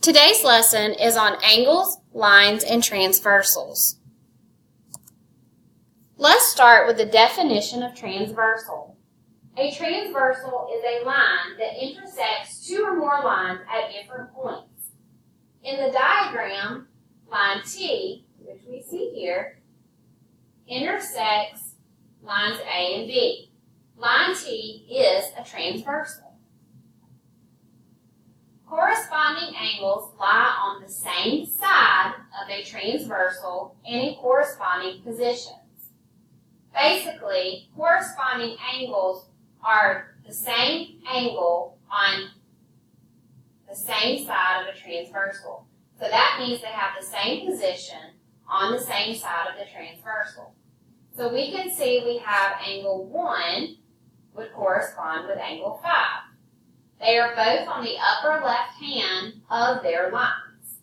Today's lesson is on angles, lines, and transversals. Let's start with the definition of transversal. A transversal is a line that intersects two or more lines at different points. In the diagram, line T, which we see here, intersects lines A and B. Line T is a transversal. Corresponding angles lie on the same side of a transversal and in corresponding positions. Basically, corresponding angles are the same angle on the same side of a transversal. So that means they have the same position on the same side of the transversal. So we can see we have angle 1 would correspond with angle 5. They are both on the upper left hand of their lines.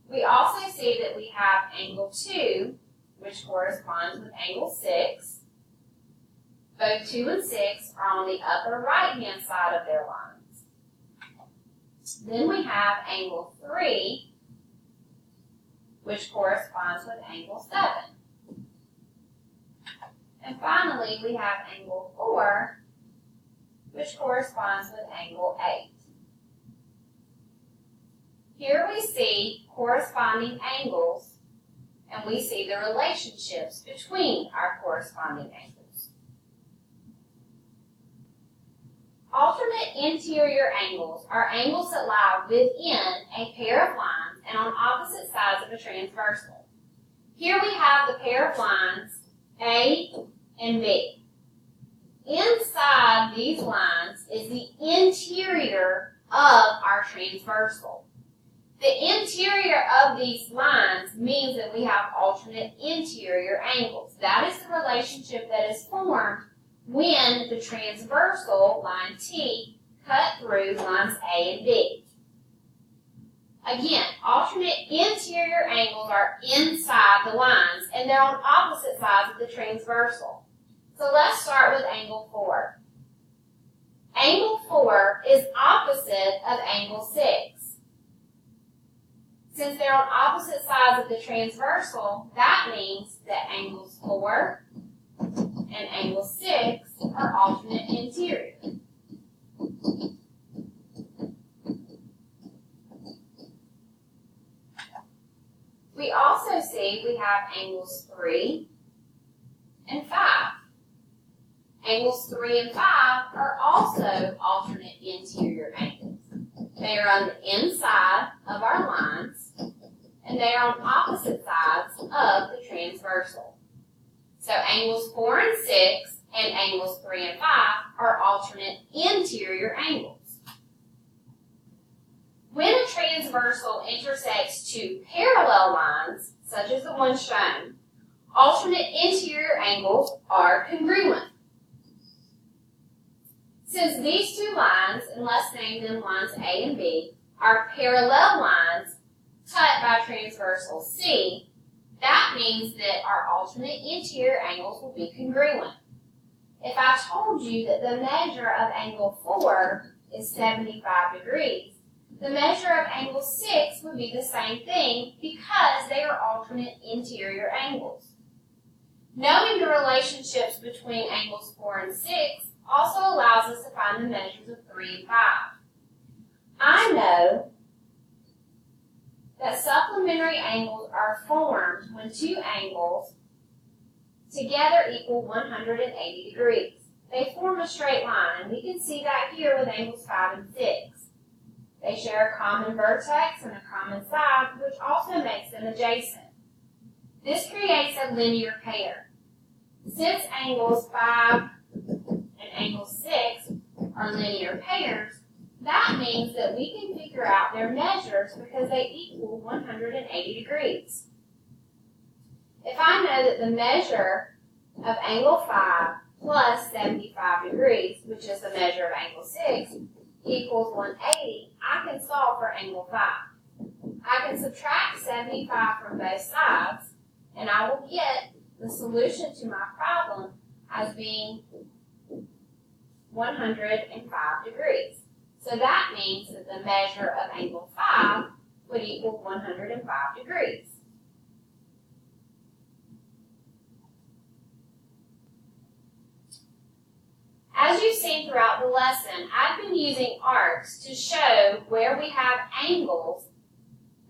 We also see that we have angle 2, which corresponds with angle 6. Both 2 and 6 are on the upper right-hand side of their lines. Then we have angle 3, which corresponds with angle 7. And finally, we have angle 4, which corresponds with angle 8. Here we see corresponding angles, and we see the relationships between our corresponding angles. Alternate interior angles are angles that lie within a pair of lines and on opposite sides of a transversal. Here we have the pair of lines A and B. Inside these lines is the interior of our transversal. The interior of these lines means that we have alternate interior angles. That is the relationship that is formed when the transversal, line T, cut through lines A and B. Again, alternate interior angles are inside the lines, and they're on opposite sides of the transversal. So let's start with angle 4. Angle 4 is opposite of angle 6. Since they're on opposite sides of the transversal, that means that angles 4 and angle 6 are alternate interior. We also see we have angles 3 and 5. Angles 3 and 5 are also alternate interior angles. They are on the inside of our lines, and they are on opposite sides of the transversal. So angles 4 and 6 and angles 3 and 5 are alternate interior angles. When a transversal intersects two parallel lines, such as the one shown, alternate interior angles are congruent. Since these two lines, and let's name them lines A and B, are parallel lines cut by transversal C, that means that our alternate interior angles will be congruent. If I told you that the measure of angle 4 is 75 degrees, the measure of angle 6 would be the same thing because they are alternate interior angles. Knowing the relationships between angles 4 and 6 also allows us to find the measures of 3 and 5. I know that supplementary angles are formed when two angles together equal 180 degrees. They form a straight line, and we can see that here with angles 5 and 6. They share a common vertex and a common side, which also makes them adjacent. This creates a linear pair. Since angles 5 and angle 6 are linear pairs, that means that we can figure out their measures because they equal 180 degrees. If I know that the measure of angle 5 plus 75 degrees, which is the measure of angle 6, equals 180, I can solve for angle 5. I can subtract 75 from both sides, and I will get the solution to my problem as being 105 degrees. So that means that the measure of angle 5 would equal 105 degrees. As you've seen throughout the lesson, I've been using arcs to show where we have angles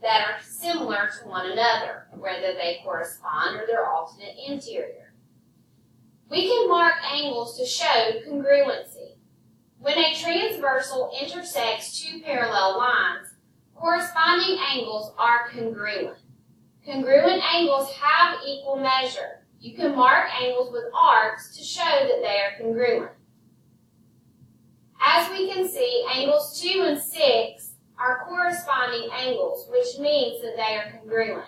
that are similar to one another, whether they correspond or they're alternate interior. We can mark angles to show congruency. When a transversal intersects two parallel lines, corresponding angles are congruent. Congruent angles have equal measure. You can mark angles with arcs to show that they are congruent. As we can see, angles 2 and 6 are corresponding angles, which means that they are congruent.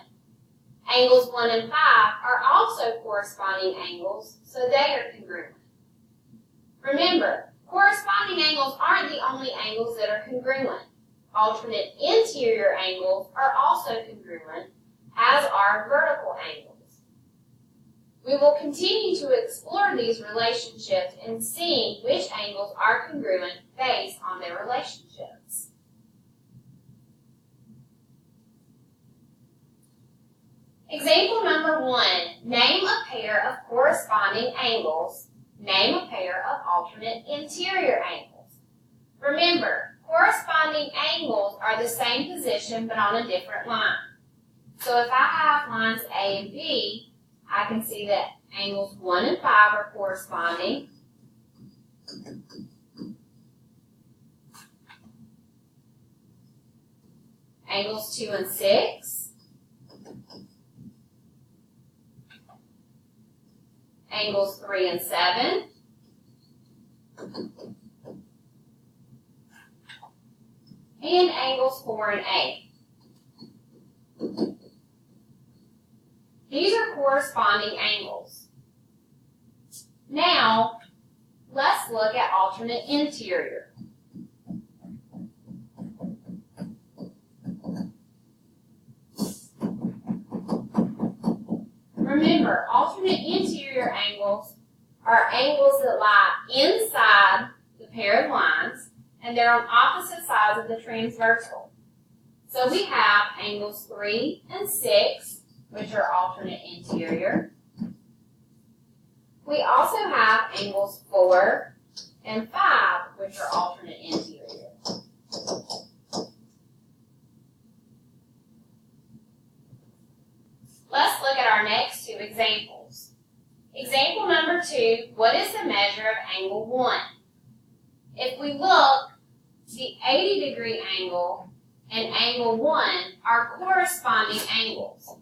Angles 1 and 5 are also corresponding angles, so they are congruent. Remember, corresponding angles aren't the only angles that are congruent. Alternate interior angles are also congruent, as are vertical angles. We will continue to explore these relationships and see which angles are congruent based on their relationships. Example number 1, name a pair of corresponding angles. Name a pair of alternate interior angles. Remember, corresponding angles are the same position but on a different line. So if I have lines A and B, I can see that angles 1 and 5 are corresponding. Angles 2 and 6. Angles 3 and 7. And angles 4 and 8. These are corresponding angles. Now, let's look at alternate interior. Remember, alternate interior angles are angles that lie inside the pair of lines, and they're on opposite sides of the transversal. So we have angles 3 and 6, which are alternate interior. We also have angles 4 and 5, which are alternate interior. Let's look at our next two examples. Example number 2, what is the measure of angle 1? If we look, the 80-degree angle and angle 1 are corresponding angles.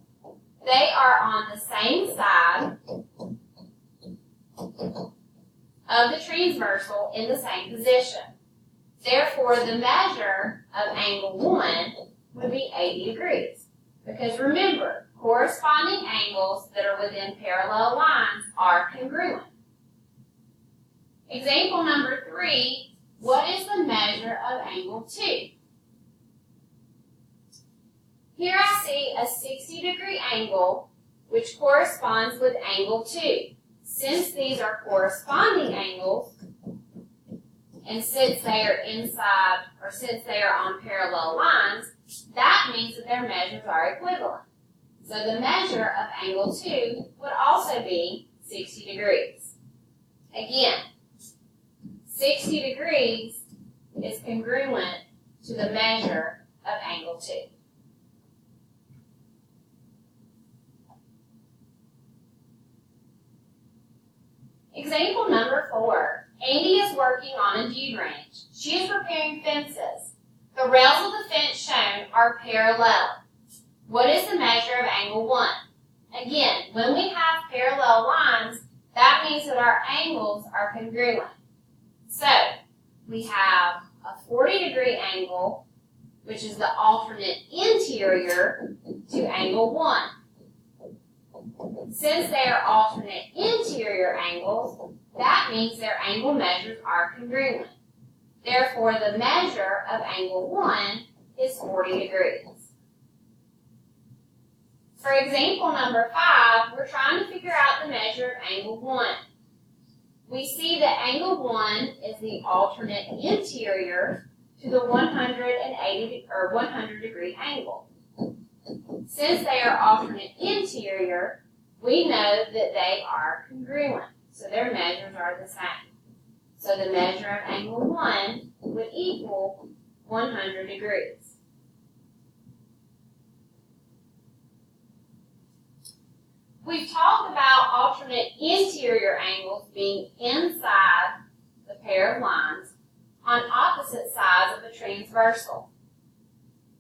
They are on the same side of the transversal in the same position. Therefore, the measure of angle 1 would be 80 degrees. Because remember, corresponding angles that are within parallel lines are congruent. Example number 3, what is the measure of angle 2? Here I see a 60-degree angle, which corresponds with angle 2. Since these are corresponding angles, and since they are inside, or since they are on parallel lines, that means that their measures are equivalent. So the measure of angle 2 would also be 60 degrees. Again, 60 degrees is congruent to the measure of angle 2. Example number 4. Andy is working on a dude ranch. She is repairing fences. The rails of the fence shown are parallel. What is the measure of angle 1? Again, when we have parallel lines, that means that our angles are congruent. So, we have a 40-degree angle, which is the alternate interior to angle 1. Since they are alternate interior angles, that means their angle measures are congruent. Therefore, the measure of angle 1 is 40 degrees. For example number 5, we're trying to figure out the measure of angle 1. We see that angle 1 is the alternate interior to the 100 degree angle. Since they are alternate interior, we know that they are congruent, so their measures are the same. So the measure of angle 1 would equal 100 degrees. We've talked about alternate interior angles being inside the pair of lines on opposite sides of a transversal.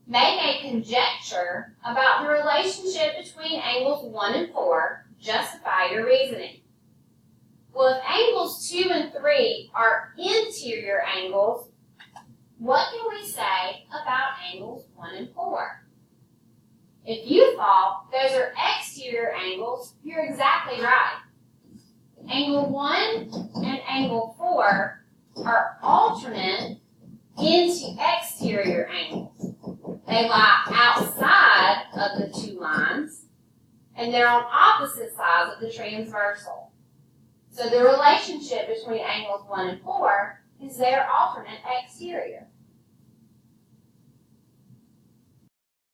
Make a conjecture about the relationship between angles 1 and 4. Justify your reasoning. Well, if angles 2 and 3 are interior angles, what can we say about angles 1 and 4? If you thought those are exterior angles, you're exactly right. Angle 1 and angle 4 are alternate exterior angles. They lie outside of the two lines, and they're on opposite sides of the transversal. So the relationship between angles 1 and 4 is their alternate exterior.